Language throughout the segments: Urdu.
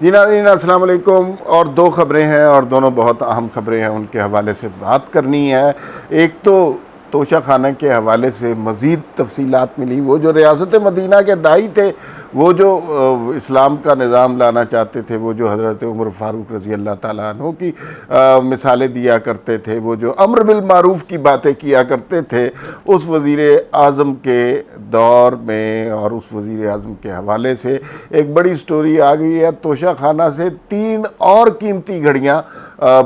جی ناظرین السلام علیکم، اور دو خبریں ہیں اور دونوں بہت اہم خبریں ہیں، ان کے حوالے سے بات کرنی ہے۔ ایک تو توشہ خانہ کے حوالے سے مزید تفصیلات ملی، وہ جو ریاست مدینہ کے داعی تھے، وہ جو اسلام کا نظام لانا چاہتے تھے، وہ جو حضرت عمر فاروق رضی اللہ تعالیٰ عنہ کی مثالیں دیا کرتے تھے، وہ جو امر بالمعروف کی باتیں کیا کرتے تھے، اس وزیر اعظم کے دور میں اور اس وزیر اعظم کے حوالے سے ایک بڑی سٹوری آ گئی ہے۔ توشہ خانہ سے 3 اور قیمتی گھڑیاں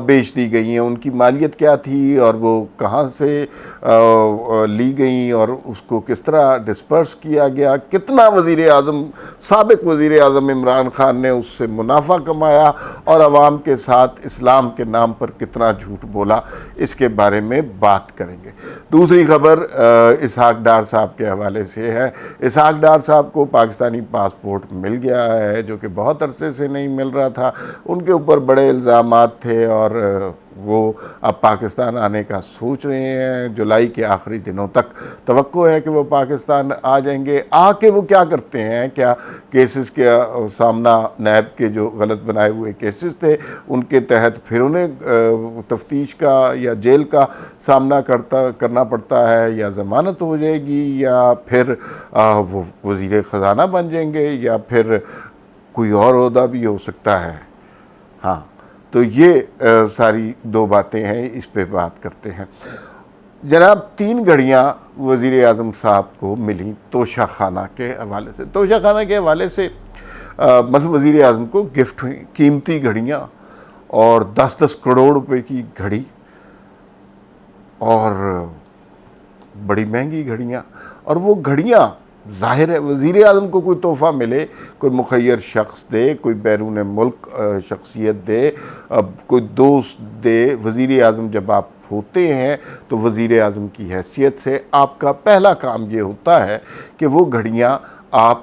بیچ دی گئی ہیں۔ ان کی مالیت کیا تھی اور وہ کہاں سے لی گئیں اور اس کو کس طرح ڈسپرس کیا گیا، کتنا سابق وزیر اعظم عمران خان نے اس سے منافع کمایا اور عوام کے ساتھ اسلام کے نام پر کتنا جھوٹ بولا، اس کے بارے میں بات کریں گے۔ دوسری خبر اسحاق ڈار صاحب کے حوالے سے ہے۔ اسحاق ڈار صاحب کو پاکستانی پاسپورٹ مل گیا ہے، جو کہ بہت عرصے سے نہیں مل رہا تھا۔ ان کے اوپر بڑے الزامات تھے اور وہ اب پاکستان آنے کا سوچ رہے ہیں۔ جولائی کے آخری دنوں تک توقع ہے کہ وہ پاکستان آ جائیں گے۔ آ کے وہ کیا کرتے ہیں، کیا کیسز کے سامنا، نیب کے جو غلط بنائے ہوئے کیسز تھے ان کے تحت پھر انہیں تفتیش کا یا جیل کا سامنا کرنا پڑتا ہے، یا ضمانت ہو جائے گی، یا پھر وہ وزیر خزانہ بن جائیں گے، یا پھر کوئی اور عہدہ بھی ہو سکتا ہے۔ ہاں، تو یہ ساری دو باتیں ہیں، اس پہ بات کرتے ہیں۔ جناب، 3 گھڑیاں وزیر اعظم صاحب کو ملیں توشہ خانہ کے حوالے سے۔ توشہ خانہ کے حوالے سے مطلب وزیر اعظم کو گفٹ ہوئی قیمتی گھڑیاں، اور 10 کروڑ روپے کی گھڑی، اور بڑی مہنگی گھڑیاں۔ اور وہ گھڑیاں ظاہر ہے وزیر اعظم کو کوئی تحفہ ملے، کوئی مخیر شخص دے، کوئی بیرون ملک شخصیت دے، کوئی دوست دے۔ وزیر اعظم جب آپ ہوتے ہیں تو وزیر اعظم کی حیثیت سے آپ کا پہلا کام یہ ہوتا ہے کہ وہ گھڑیاں آپ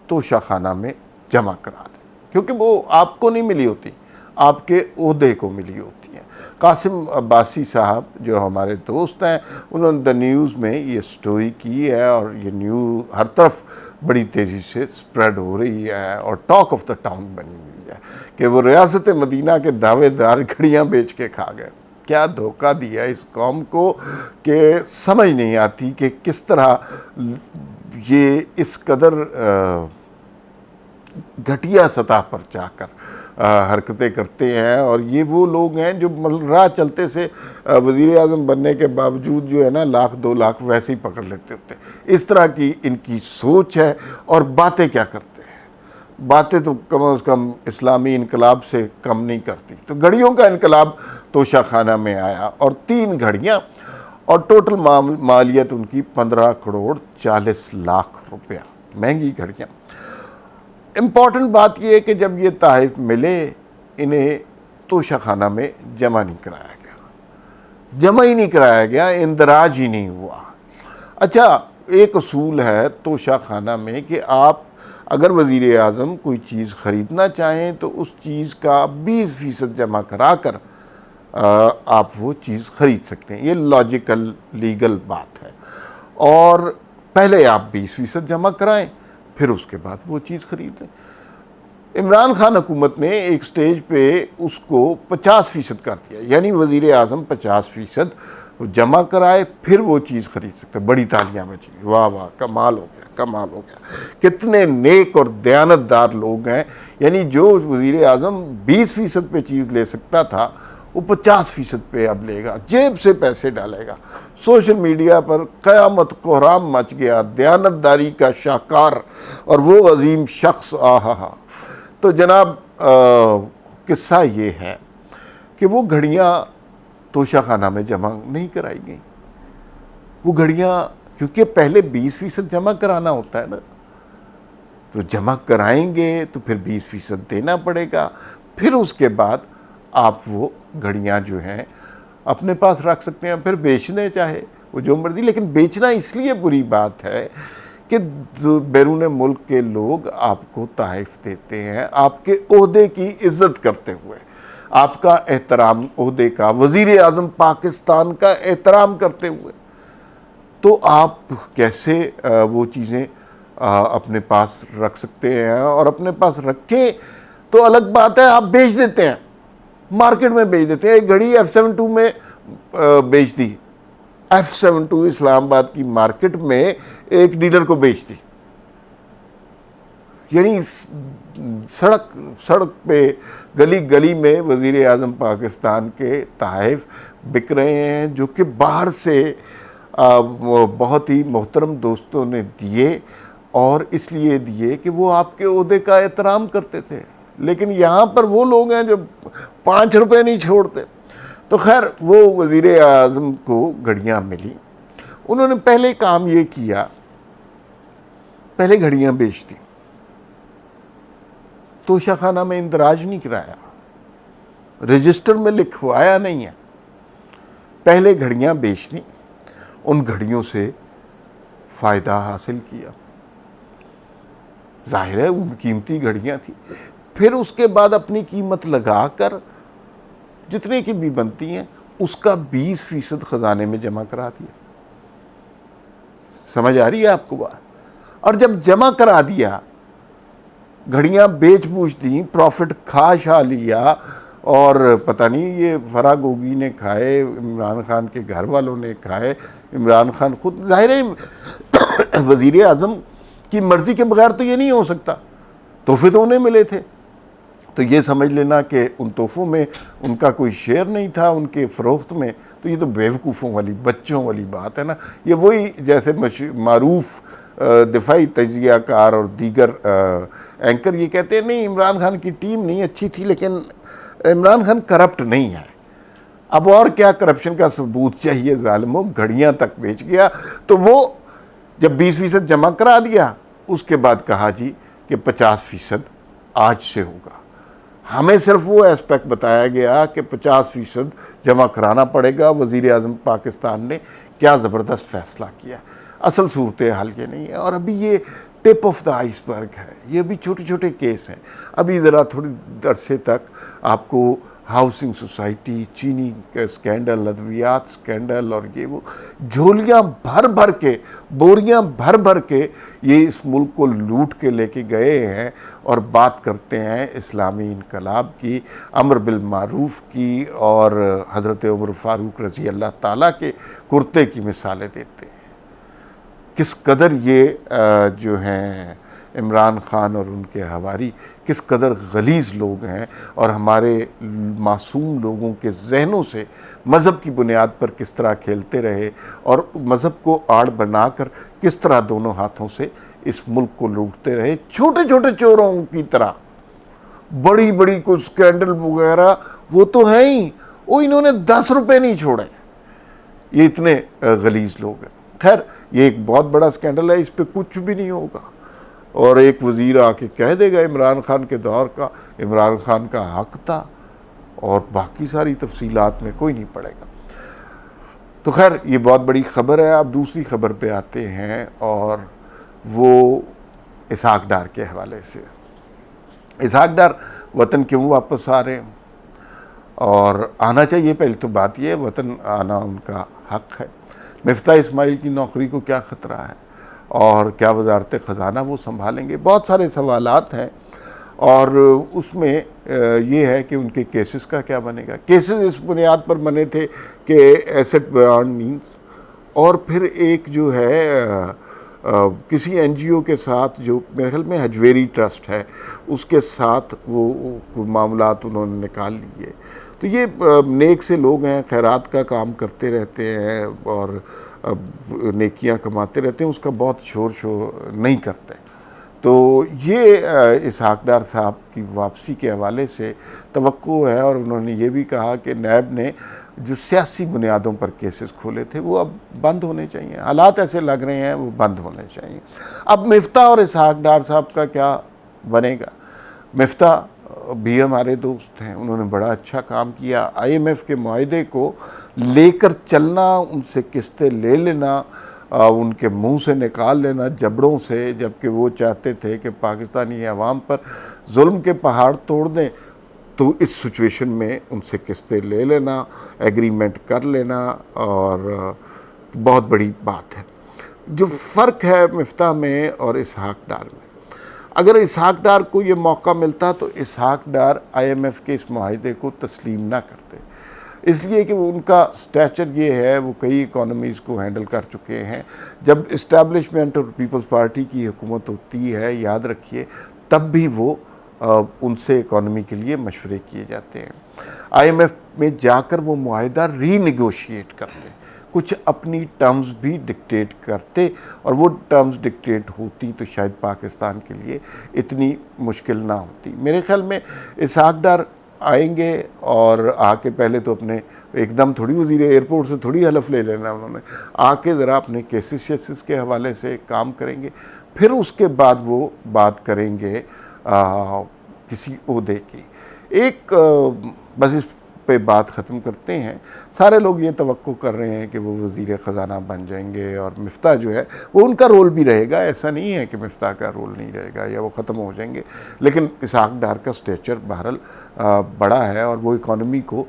توشہ خانہ میں جمع کرا دیں، کیونکہ وہ آپ کو نہیں ملی ہوتی، آپ کے عہدے کو ملی ہوتی ہیں۔ قاسم عباسی صاحب جو ہمارے دوست ہیں، انہوں نے دا نیوز میں یہ سٹوری کی ہے، اور یہ نیوز ہر طرف بڑی تیزی سے سپریڈ ہو رہی ہے اور ٹاک آف دا ٹاؤن بنی ہوئی ہے کہ وہ ریاست مدینہ کے دعوے دار گھڑیاں بیچ کے کھا گئے۔ کیا دھوکہ دیا اس قوم کو کہ سمجھ نہیں آتی کہ کس طرح یہ اس قدر گھٹیا سطح پر جا کر حرکتیں کرتے ہیں۔ اور یہ وہ لوگ ہیں جو راہ چلتے سے وزیر اعظم بننے کے باوجود جو ہے نا 1,00,000 2,00,000 ویسے ہی پکڑ لیتے ہوتے ہیں۔ اس طرح کی ان کی سوچ ہے، اور باتیں کیا کرتے ہیں، باتیں تو کم از کم اسلامی انقلاب سے کم نہیں کرتی۔ تو گھڑیوں کا انقلاب توشہ خانہ میں آیا، اور 3 گھڑیاں، اور ٹوٹل مالیت ان کی 15 کروڑ 40 لاکھ روپیہ، مہنگی گھڑیاں۔ امپورٹنٹ بات یہ ہے کہ جب یہ تحائف ملے، انہیں توشہ خانہ میں جمع نہیں کرایا گیا، اندراج ہی نہیں ہوا۔ اچھا، ایک اصول ہے توشہ خانہ میں کہ آپ اگر وزیر اعظم کوئی چیز خریدنا چاہیں تو اس چیز کا 20% جمع کرا کر آپ وہ چیز خرید سکتے ہیں۔ یہ لاجیکل لیگل بات ہے، اور پہلے آپ 20% جمع کرائیں، پھر اس کے بعد وہ چیز خرید لیں۔ عمران خان حکومت نے ایک سٹیج پہ اس کو 50% کر دیا، یعنی وزیر اعظم 50% جمع کرائے پھر وہ چیز خرید سکتے۔ بڑی تالیاں بجی، واہ واہ، کمال ہو گیا، کمال ہو گیا۔ کتنے نیک اور دیانتدار لوگ ہیں، یعنی جو وزیر اعظم 20% پہ چیز لے سکتا تھا وہ 50% پہ اب لے گا، جیب سے پیسے ڈالے گا۔ سوشل میڈیا پر قیامت کوہرام مچ گیا، دیانتداری کا شاہکار اور وہ عظیم شخص، آہا۔ تو جناب، قصہ یہ ہے کہ وہ گھڑیاں توشہ خانہ میں جمع نہیں کرائی گئیں۔ وہ گھڑیاں کیونکہ پہلے 20% جمع کرانا ہوتا ہے نا، تو جمع کرائیں گے تو پھر 20% دینا پڑے گا، پھر اس کے بعد آپ وہ گھڑیاں جو ہیں اپنے پاس رکھ سکتے ہیں، پھر بیچنے چاہے وہ جو مرضی۔ لیکن بیچنا اس لیے بری بات ہے کہ بیرون ملک کے لوگ آپ کو تحائف دیتے ہیں آپ کے عہدے کی عزت کرتے ہوئے، آپ کا احترام، عہدے کا، وزیر اعظم پاکستان کا احترام کرتے ہوئے، تو آپ کیسے وہ چیزیں اپنے پاس رکھ سکتے ہیں؟ اور اپنے پاس رکھیں تو الگ بات ہے، آپ بیچ دیتے ہیں، مارکیٹ میں بیچ دیتے ہیں. ایک گھڑی F-72 میں بیچ دی، F-72 اسلام آباد کی مارکیٹ میں ایک ڈیلر کو بیچ دی. یعنی سڑک پہ گلی گلی میں وزیر اعظم پاکستان کے تحائف بک رہے ہیں، جو کہ باہر سے بہت ہی محترم دوستوں نے دیے، اور اس لیے دیے کہ وہ آپ کے عہدے کا احترام کرتے تھے. لیکن یہاں پر وہ لوگ ہیں جو 5 روپے نہیں چھوڑتے. تو خیر وہ وزیر اعظم کو گھڑیاں ملی. انہوں نے پہلے کام یہ کیا، پہلے گھڑیاں بیچ دی، توشہ خانہ میں اندراج نہیں کرایا، رجسٹر میں لکھوایا نہیں ہے. پہلے گھڑیاں بیچ دیں، ان گھڑیوں سے فائدہ حاصل کیا. ظاہر ہے ان قیمتی گھڑیاں تھیں. پھر اس کے بعد اپنی قیمت لگا کر جتنے کی بھی بنتی ہیں اس کا 20% خزانے میں جمع کرا دیا. سمجھ آ رہی ہے آپ کو بات؟ اور جب جمع کرا دیا، گھڑیاں بیچ بوچ دیں، پروفٹ کھا شا لیا، اور پتہ نہیں یہ فرا گوگی نے کھائے، عمران خان کے گھر والوں نے کھائے، عمران خان خود، ظاہر ہے وزیر اعظم کی مرضی کے بغیر تو یہ نہیں ہو سکتا. تحفے تو انہیں ملے تھے، تو یہ سمجھ لینا کہ ان تحفوں میں ان کا کوئی شیئر نہیں تھا، ان کے فروخت میں. تو یہ تو بیوقوفوں والی، بچوں والی بات ہے نا. یہ وہی جیسے معروف دفاعی تجزیہ کار اور دیگر اینکر یہ کہتے ہیں نہیں عمران خان کی ٹیم نہیں اچھی تھی، لیکن عمران خان کرپٹ نہیں ہے. اب اور کیا کرپشن کا ثبوت چاہیے ظالموں؟ گھڑیاں تک بیچ گیا. تو وہ جب 20% جمع کرا دیا، اس کے بعد کہا جی کہ 50% آج سے ہوگا. ہمیں صرف وہ ایسپیکٹ بتایا گیا کہ 50% جمع کرانا پڑے گا. وزیر اعظم پاکستان نے کیا زبردست فیصلہ کیا. اصل صورتحال یہ نہیں ہے. اور ابھی یہ ٹپ آف دا آئس برگ ہے، یہ ابھی چھوٹے چھوٹے کیس ہیں. ابھی ذرا تھوڑی عرصے تک آپ کو ہاؤسنگ سوسائٹی، چینی کے سکینڈل، ادویات سکینڈل، اور یہ وہ جھولیاں بھر بھر کے، بوریاں بھر بھر کے یہ اس ملک کو لوٹ کے لے کے گئے ہیں، اور بات کرتے ہیں اسلامی انقلاب کی، امر بالمعروف کی، اور حضرت عمر فاروق رضی اللہ تعالیٰ کے کرتے کی مثالیں دیتے ہیں. کس قدر یہ جو ہیں عمران خان اور ان کے حواری کس قدر غلیظ لوگ ہیں، اور ہمارے معصوم لوگوں کے ذہنوں سے مذہب کی بنیاد پر کس طرح کھیلتے رہے، اور مذہب کو آڑ بنا کر کس طرح دونوں ہاتھوں سے اس ملک کو لوٹتے رہے، چھوٹے چھوٹے چوروں کی طرح. بڑی بڑی کچھ سکینڈل وغیرہ وہ تو ہیں ہی، وہ انہوں نے 10 روپے نہیں چھوڑے. یہ اتنے غلیظ لوگ ہیں. خیر یہ ایک بہت بڑا سکینڈل ہے، اس پہ کچھ بھی نہیں ہوگا. اور ایک وزیر آ کے کہہ دے گا عمران خان کے دور کا، عمران خان کا حق تھا، اور باقی ساری تفصیلات میں کوئی نہیں پڑے گا. تو خیر یہ بہت بڑی خبر ہے. اب دوسری خبر پہ آتے ہیں، اور وہ اسحاق ڈار کے حوالے سے. اسحاق ڈار وطن کیوں واپس آ رہے ہیں، اور آنا چاہیے. پہلے تو بات یہ ہے وطن آنا ان کا حق ہے. مفتاح اسماعیل کی نوکری کو کیا خطرہ ہے، اور کیا وزارت خزانہ وہ سنبھالیں گے؟ بہت سارے سوالات ہیں. اور اس میں یہ ہے کہ ان کے کیسز کا کیا بنے گا. کیسز اس بنیاد پر بنے تھے کہ ایسٹ بیانڈ مینز، اور پھر ایک جو ہے کسی این جی او کے ساتھ جو میرے خیال میں حجویری ٹرسٹ ہے، اس کے ساتھ وہ معاملات انہوں نے نکال لیے. تو یہ نیک سے لوگ ہیں، خیرات کا کام کرتے رہتے ہیں اور نیکیاں کماتے رہتے ہیں، اس کا بہت شور نہیں کرتے. تو یہ اسحاق ڈار صاحب کی واپسی کے حوالے سے توقع ہے. اور انہوں نے یہ بھی کہا کہ نیب نے جو سیاسی بنیادوں پر کیسز کھولے تھے وہ اب بند ہونے چاہیے. حالات ایسے لگ رہے ہیں وہ بند ہونے چاہیے. اب مفتاح اور اسحاق ڈار صاحب کا کیا بنے گا؟ مفتاح بھی ہمارے دوست ہیں، انہوں نے بڑا اچھا کام کیا. آئی ایم ایف کے معاہدے کو لے کر چلنا، ان سے قسطیں لے لینا، ان کے منہ سے نکال لینا جبڑوں سے، جبکہ وہ چاہتے تھے کہ پاکستانی عوام پر ظلم کے پہاڑ توڑ دیں. تو اس سچویشن میں ان سے قسطیں لے لینا، ایگریمنٹ کر لینا، اور بہت بڑی بات ہے. جو فرق ہے مفتاح میں اور اسحاق ڈار میں، اگر اسحاق ڈار کو یہ موقع ملتا تو اسحاق ڈار IMF کے اس معاہدے کو تسلیم نہ کرتے، اس لیے کہ وہ ان کا سٹیچر یہ ہے، وہ کئی اکانومیز کو ہینڈل کر چکے ہیں۔ جب اسٹیبلشمنٹ اور پیپلز پارٹی کی حکومت ہوتی ہے، یاد رکھیے، تب بھی وہ ان سے اکانومی کے لیے مشورے کیے جاتے ہیں۔ IMF میں جا کر وہ معاہدہ ری نیگوشیٹ کرتے، کچھ اپنی ٹرمز بھی ڈکٹیٹ کرتے، اور وہ ٹرمز ڈکٹیٹ ہوتی تو شاید پاکستان کے لیے اتنی مشکل نہ ہوتی۔ میرے خیال میں اسحاق ڈار آئیں گے، اور آ کے پہلے تو اپنے ایک دم تھوڑی وزیر ایئرپورٹ سے تھوڑی حلف لے لینا، انہوں نے آ کے ذرا اپنے کیسز کے حوالے سے کام کریں گے، پھر اس کے بعد وہ بات کریں گے کسی عہدے کی۔ ایک بس اس پہ بات ختم کرتے ہیں، سارے لوگ یہ توقع کر رہے ہیں کہ وہ وزیر خزانہ بن جائیں گے، اور مفتاح جو ہے وہ ان کا رول بھی رہے گا، ایسا نہیں ہے کہ مفتاح کا رول نہیں رہے گا یا وہ ختم ہو جائیں گے، لیکن اسحاق ڈار کا سٹیچر بہرحال بڑا ہے، اور وہ اکانومی کو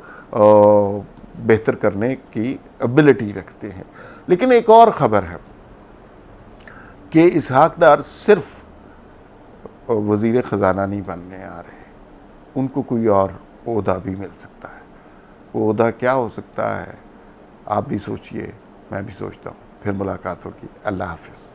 بہتر کرنے کی ایبلٹی رکھتے ہیں۔ لیکن ایک اور خبر ہے کہ اسحاق ڈار صرف وزیر خزانہ نہیں بننے آ رہے، ان کو کوئی اور عہدہ بھی مل سکتا ہے۔ وہ عہدہ کیا ہو سکتا ہے؟ آپ بھی سوچئے، میں بھی سوچتا ہوں، پھر ملاقات ہوگی۔ اللہ حافظ۔